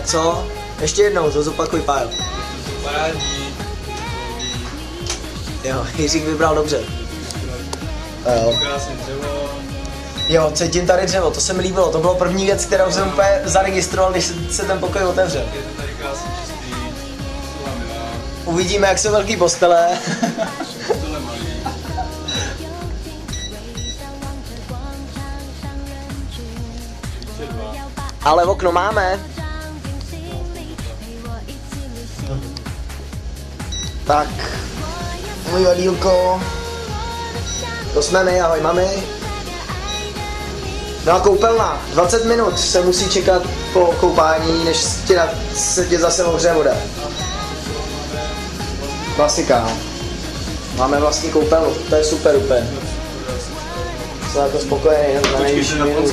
Co? Ještě jednou, to zopakuj, Pájo. Parádní. Jo, Jiřík vybral dobře. Jo. Krásný dřevo. Jo, cítím tady dřevo, to se mi líbilo, to bylo první věc, kterou jsem úplně zaregistroval, když se ten pokoj otevřel. Je to tady krásně čistý. Tohle milá. Uvidíme, jak jsou velký postele. Tohle malý. Ještě dva. Ale okno máme. Tak, můj vadílko. To jsme my, ahoj mami. No a koupelna, 20 minut se musí čekat po koupání, než se tě zase ohřeje voda. Klasika. Máme vlastní koupelnu, to je super úplně. Jsem jako spokojený na nejvyšší míru.